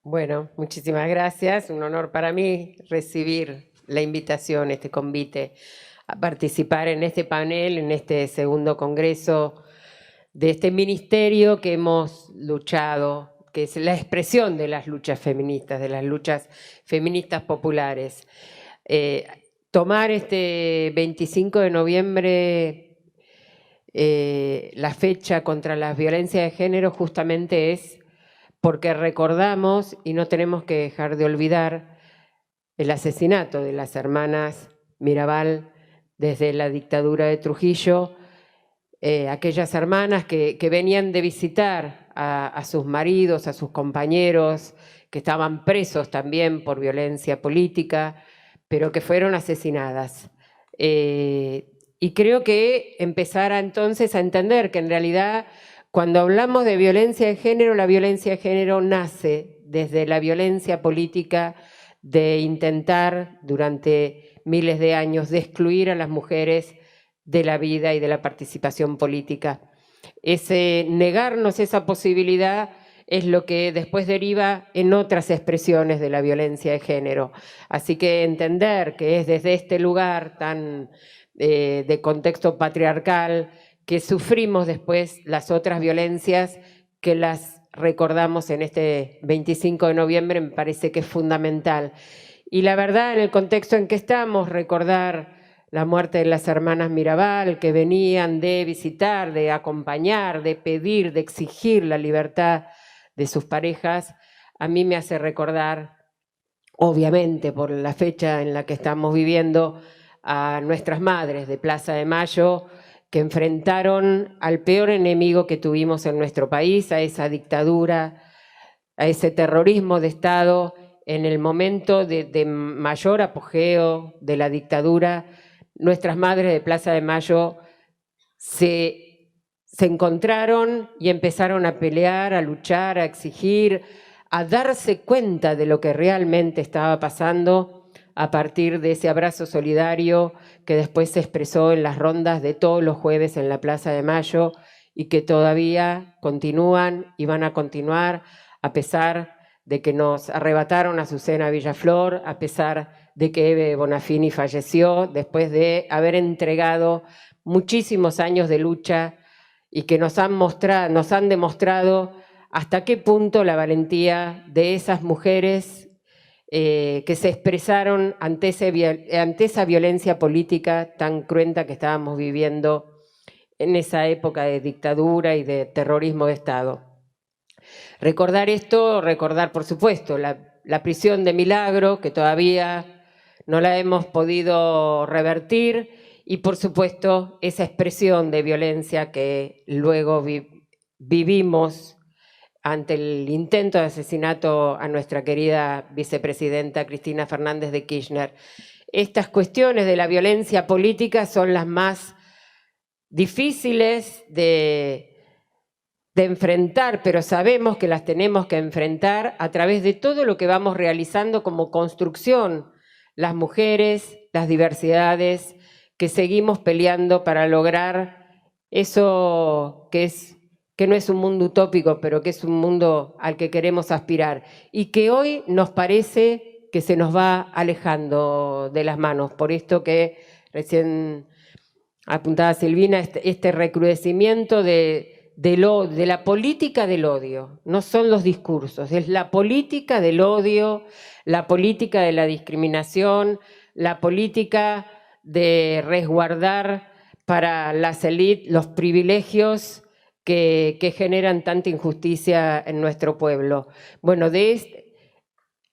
Bueno, muchísimas gracias. Un honor para mí recibir la invitación, este convite, a participar en este panel, en este segundo congreso de este ministerio que hemos luchado, que es la expresión de las luchas feministas, de las luchas feministas populares. Tomar este 25 de noviembre la fecha contra la violencia de género justamente es porque recordamos y no tenemos que dejar de olvidar el asesinato de las hermanas Mirabal desde la dictadura de Trujillo, aquellas hermanas que venían de visitar a sus maridos, a sus compañeros, que estaban presos también por violencia política, pero que fueron asesinadas. Y creo que empezar entonces a entender que en realidad cuando hablamos de violencia de género, la violencia de género nace desde la violencia política de intentar durante miles de años de excluir a las mujeres de la vida y de la participación política. Ese negarnos esa posibilidad es lo que después deriva en otras expresiones de la violencia de género. Así que entender que es desde este lugar tan de contexto patriarcal que sufrimos después las otras violencias, que las recordamos en este 25 de noviembre, me parece que es fundamental. Y la verdad, en el contexto en que estamos, recordar la muerte de las hermanas Mirabal, que venían de visitar, de acompañar, de pedir, de exigir la libertad de sus parejas, a mí me hace recordar, obviamente por la fecha en la que estamos viviendo, a nuestras madres de Plaza de Mayo, que enfrentaron al peor enemigo que tuvimos en nuestro país, a esa dictadura, a ese terrorismo de Estado, en el momento de mayor apogeo de la dictadura. Nuestras madres de Plaza de Mayo se encontraron y empezaron a pelear, a luchar, a exigir, a darse cuenta de lo que realmente estaba pasando a partir de ese abrazo solidario que después se expresó en las rondas de todos los jueves en la Plaza de Mayo y que todavía continúan y van a continuar a pesar de que nos arrebataron a Azucena Villaflor, a pesar de que Eve Bonafini falleció después de haber entregado muchísimos años de lucha y que nos han demostrado hasta qué punto la valentía de esas mujeres que se expresaron ante esa violencia política tan cruenta que estábamos viviendo en esa época de dictadura y de terrorismo de Estado. Recordar esto, recordar por supuesto la prisión de Milagro, que todavía no la hemos podido revertir, y por supuesto esa expresión de violencia que luego vivimos ante el intento de asesinato a nuestra querida vicepresidenta Cristina Fernández de Kirchner. Estas cuestiones de la violencia política son las más difíciles de enfrentar, pero sabemos que las tenemos que enfrentar a través de todo lo que vamos realizando como construcción, las mujeres, las diversidades, que seguimos peleando para lograr eso que no es un mundo utópico, pero que es un mundo al que queremos aspirar y que hoy nos parece que se nos va alejando de las manos, por esto que recién apuntaba Silvina, este recrudecimiento de la política del odio. No son los discursos, es la política del odio, la política de la discriminación, la política de resguardar para las élites los privilegios que generan tanta injusticia en nuestro pueblo. Bueno,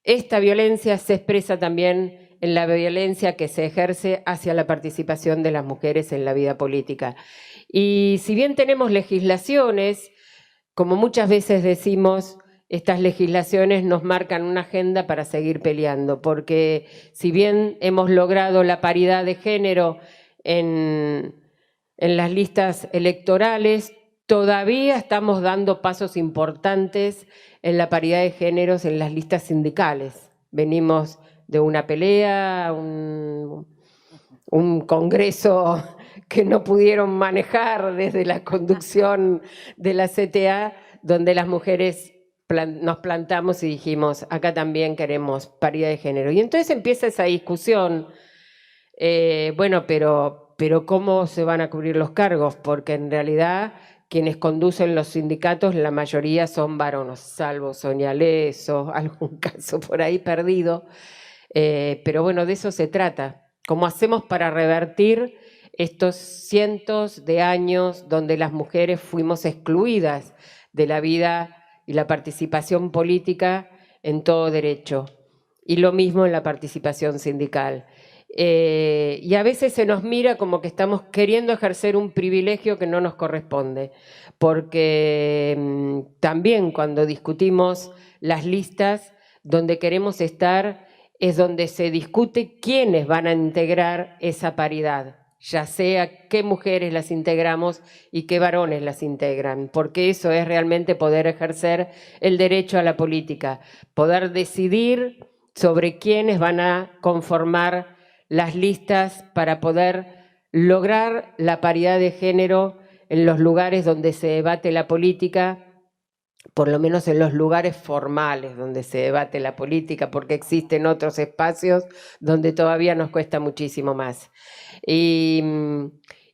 esta violencia se expresa también en la violencia que se ejerce hacia la participación de las mujeres en la vida política. Y si bien tenemos legislaciones, como muchas veces decimos, estas legislaciones nos marcan una agenda para seguir peleando, porque si bien hemos logrado la paridad de género en las listas electorales, todavía estamos dando pasos importantes en la paridad de géneros en las listas sindicales. Venimos de una pelea, un congreso que no pudieron manejar desde la conducción de la CTA, donde las mujeres nos plantamos y dijimos, acá también queremos paridad de género. Y entonces empieza esa discusión, bueno, pero ¿cómo se van a cubrir los cargos? Porque en realidad quienes conducen los sindicatos, la mayoría son varones, salvo Sonia Leso, algún caso por ahí perdido. Pero bueno, de eso se trata. ¿Cómo hacemos para revertir estos cientos de años donde las mujeres fuimos excluidas de la vida y la participación política en todo derecho? Y lo mismo en la participación sindical. Y a veces se nos mira como que estamos queriendo ejercer un privilegio que no nos corresponde, porque también cuando discutimos las listas, donde queremos estar es donde se discute quiénes van a integrar esa paridad, ya sea qué mujeres las integramos y qué varones las integran, porque eso es realmente poder ejercer el derecho a la política, poder decidir sobre quiénes van a conformar las listas para poder lograr la paridad de género en los lugares donde se debate la política, por lo menos en los lugares formales donde se debate la política, porque existen otros espacios donde todavía nos cuesta muchísimo más.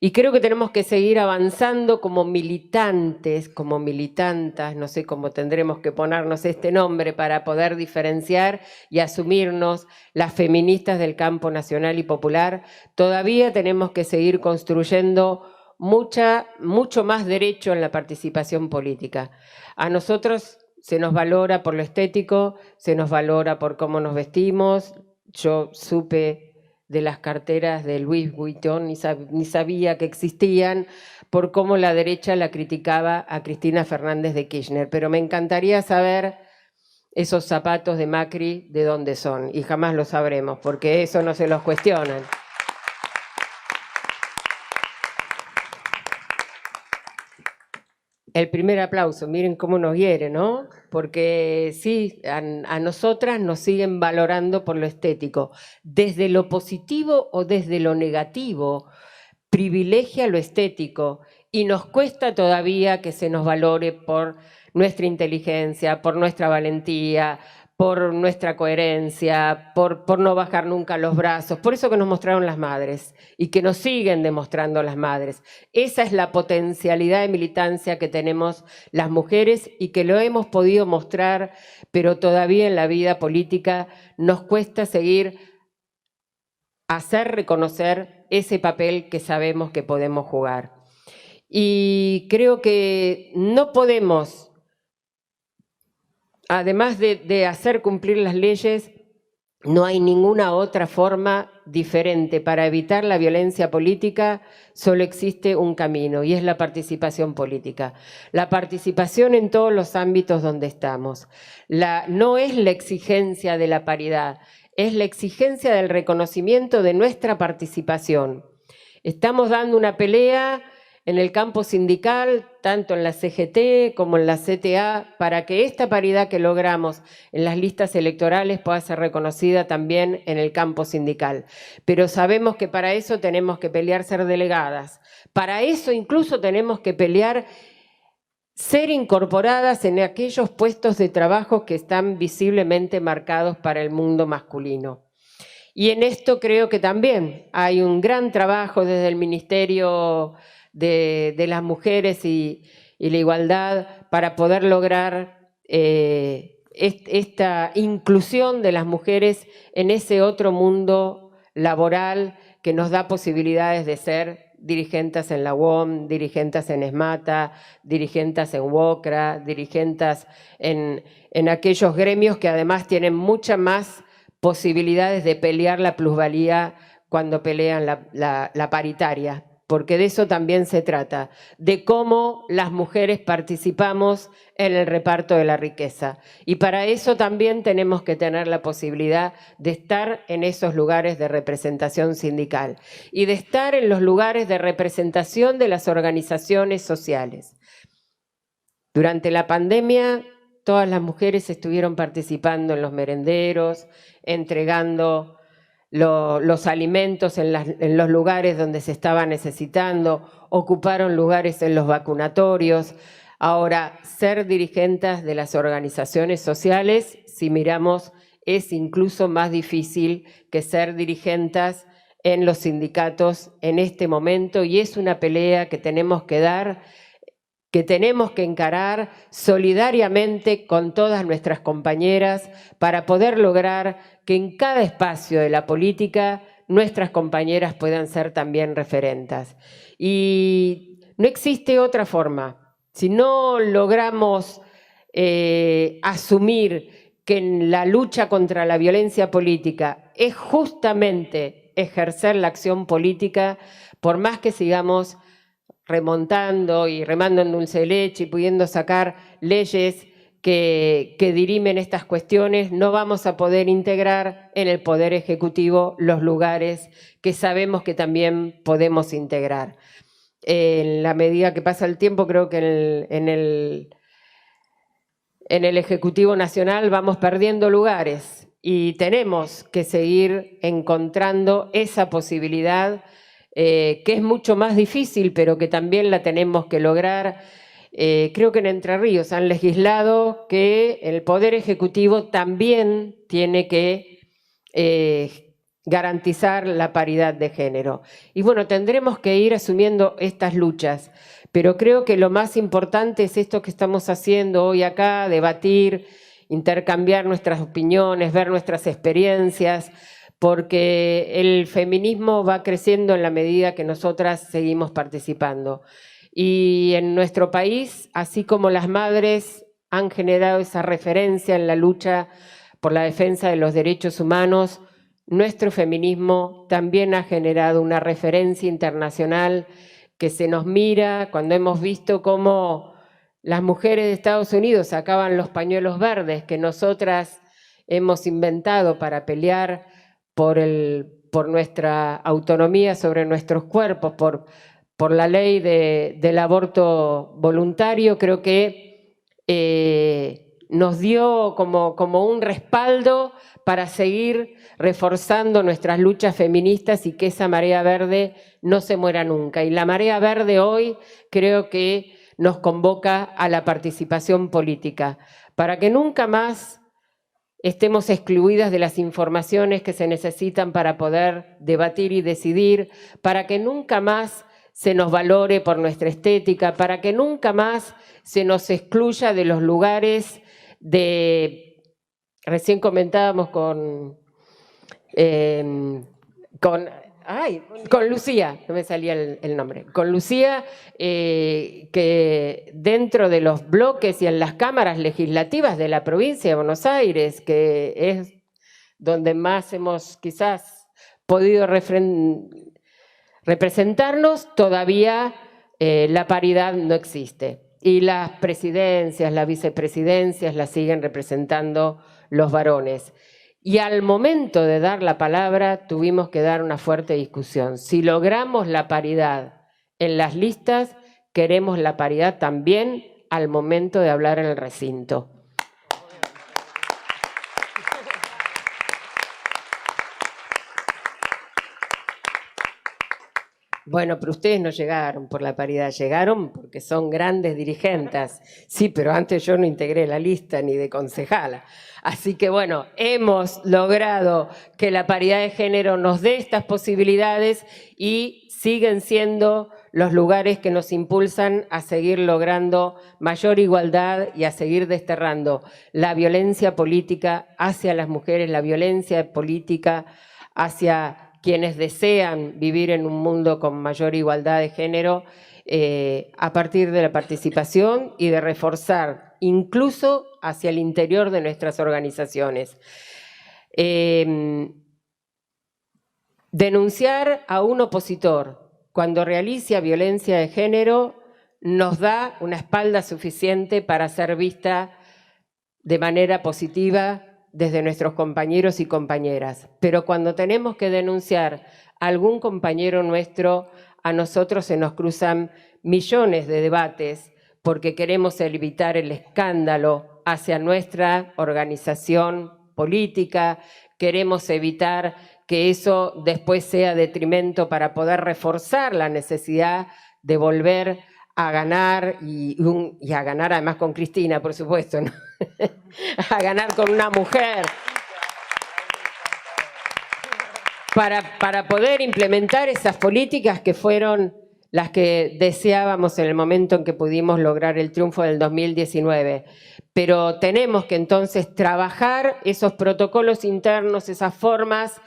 Y creo que tenemos que seguir avanzando como militantes, como militantas, no sé cómo tendremos que ponernos este nombre para poder diferenciar y asumirnos las feministas del campo nacional y popular. Todavía tenemos que seguir construyendo mucho más derecho en la participación política. A nosotros se nos valora por lo estético, se nos valora por cómo nos vestimos. Yo supe de las carteras de Louis Vuitton, ni sabía que existían, por cómo la derecha la criticaba a Cristina Fernández de Kirchner. Pero me encantaría saber esos zapatos de Macri de dónde son, y jamás lo sabremos, porque eso no se los cuestionan. El primer aplauso, miren cómo nos hiere, ¿no? Porque sí, a nosotras nos siguen valorando por lo estético. Desde lo positivo o desde lo negativo, privilegia lo estético y nos cuesta todavía que se nos valore por nuestra inteligencia, por nuestra valentía, por nuestra coherencia, por no bajar nunca los brazos, por eso que nos mostraron las madres y que nos siguen demostrando las madres. Esa es la potencialidad de militancia que tenemos las mujeres y que lo hemos podido mostrar, pero todavía en la vida política nos cuesta seguir hacer reconocer ese papel que sabemos que podemos jugar. Y creo que no podemos, además de hacer cumplir las leyes, no hay ninguna otra forma diferente para evitar la violencia política, solo existe un camino y es la participación política. La participación en todos los ámbitos donde estamos. No es la exigencia de la paridad, es la exigencia del reconocimiento de nuestra participación. Estamos dando una pelea en el campo sindical, tanto en la CGT como en la CTA, para que esta paridad que logramos en las listas electorales pueda ser reconocida también en el campo sindical. Pero sabemos que para eso tenemos que pelear ser delegadas. Para eso incluso tenemos que pelear ser incorporadas en aquellos puestos de trabajo que están visiblemente marcados para el mundo masculino. Y en esto creo que también hay un gran trabajo desde el Ministerio de las Mujeres y la Igualdad para poder lograr esta inclusión de las mujeres en ese otro mundo laboral que nos da posibilidades de ser dirigentes en la UOM, dirigentes en ESMATA, dirigentes en WOCRA, dirigentes en aquellos gremios que además tienen muchas más posibilidades de pelear la plusvalía cuando pelean la paritaria, porque de eso también se trata, de cómo las mujeres participamos en el reparto de la riqueza. Y para eso también tenemos que tener la posibilidad de estar en esos lugares de representación sindical y de estar en los lugares de representación de las organizaciones sociales. Durante la pandemia, todas las mujeres estuvieron participando en los merenderos, entregando los alimentos en los lugares donde se estaba necesitando, ocuparon lugares en los vacunatorios. Ahora, ser dirigentes de las organizaciones sociales, si miramos, es incluso más difícil que ser dirigentes en los sindicatos en este momento, y es una pelea que tenemos que dar, que tenemos que encarar solidariamente con todas nuestras compañeras para poder lograr que en cada espacio de la política nuestras compañeras puedan ser también referentes. Y no existe otra forma. Si no logramos asumir que en la lucha contra la violencia política es justamente ejercer la acción política, por más que sigamos remontando y remando en dulce de leche y pudiendo sacar leyes que dirimen estas cuestiones, no vamos a poder integrar en el Poder Ejecutivo los lugares que sabemos que también podemos integrar. En la medida que pasa el tiempo, creo que en el Ejecutivo Nacional vamos perdiendo lugares y tenemos que seguir encontrando esa posibilidad que es mucho más difícil, pero que también la tenemos que lograr. Creo que en Entre Ríos han legislado que el Poder Ejecutivo también tiene que garantizar la paridad de género. Y bueno, tendremos que ir asumiendo estas luchas, pero creo que lo más importante es esto que estamos haciendo hoy acá, debatir, intercambiar nuestras opiniones, ver nuestras experiencias, porque el feminismo va creciendo en la medida que nosotras seguimos participando. Y en nuestro país, así como las madres han generado esa referencia en la lucha por la defensa de los derechos humanos, nuestro feminismo también ha generado una referencia internacional que se nos mira cuando hemos visto cómo las mujeres de Estados Unidos sacaban los pañuelos verdes que nosotras hemos inventado para pelear por nuestra autonomía sobre nuestros cuerpos, por la ley del aborto voluntario. Creo que nos dio como un respaldo para seguir reforzando nuestras luchas feministas y que esa marea verde no se muera nunca. Y la marea verde hoy creo que nos convoca a la participación política, para que nunca más estemos excluidas de las informaciones que se necesitan para poder debatir y decidir, para que nunca más se nos valore por nuestra estética, para que nunca más se nos excluya de los lugares de... Recién comentábamos con Lucía, no me salía el nombre, con Lucía, que dentro de los bloques y en las cámaras legislativas de la provincia de Buenos Aires, que es donde más hemos quizás podido representarnos, todavía la paridad no existe. Y las presidencias, las vicepresidencias las siguen representando los varones. Y al momento de dar la palabra tuvimos que dar una fuerte discusión. Si logramos la paridad en las listas, queremos la paridad también al momento de hablar en el recinto. Bueno, pero ustedes no llegaron por la paridad, llegaron porque son grandes dirigentes. Sí, pero antes yo no integré la lista ni de concejala. Así que bueno, hemos logrado que la paridad de género nos dé estas posibilidades y siguen siendo los lugares que nos impulsan a seguir logrando mayor igualdad y a seguir desterrando la violencia política hacia las mujeres, la violencia política hacia quienes desean vivir en un mundo con mayor igualdad de género, a partir de la participación y de reforzar incluso hacia el interior de nuestras organizaciones. Denunciar a un opositor cuando realiza violencia de género nos da una espalda suficiente para ser vista de manera positiva desde nuestros compañeros y compañeras. Pero cuando tenemos que denunciar a algún compañero nuestro, a nosotros se nos cruzan millones de debates porque queremos evitar el escándalo hacia nuestra organización política, queremos evitar que eso después sea detrimento para poder reforzar la necesidad de volver a ganar, y a ganar además con Cristina, por supuesto, ¿no? A ganar con una mujer, para poder implementar esas políticas que fueron las que deseábamos en el momento en que pudimos lograr el triunfo del 2019. Pero tenemos que entonces trabajar esos protocolos internos, esas formas,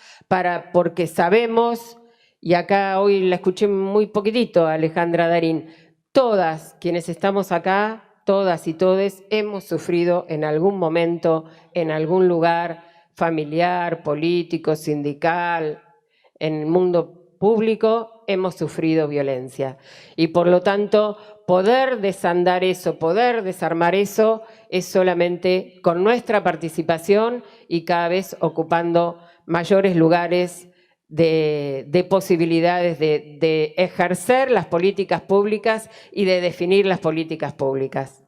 porque sabemos, y acá hoy la escuché muy poquitito a Alejandra Darín, todas quienes estamos acá, todas y todes, hemos sufrido en algún momento, en algún lugar familiar, político, sindical, en el mundo público, hemos sufrido violencia. Y por lo tanto, poder desandar eso, poder desarmar eso, es solamente con nuestra participación y cada vez ocupando mayores lugares de posibilidades de ejercer las políticas públicas y de definir las políticas públicas.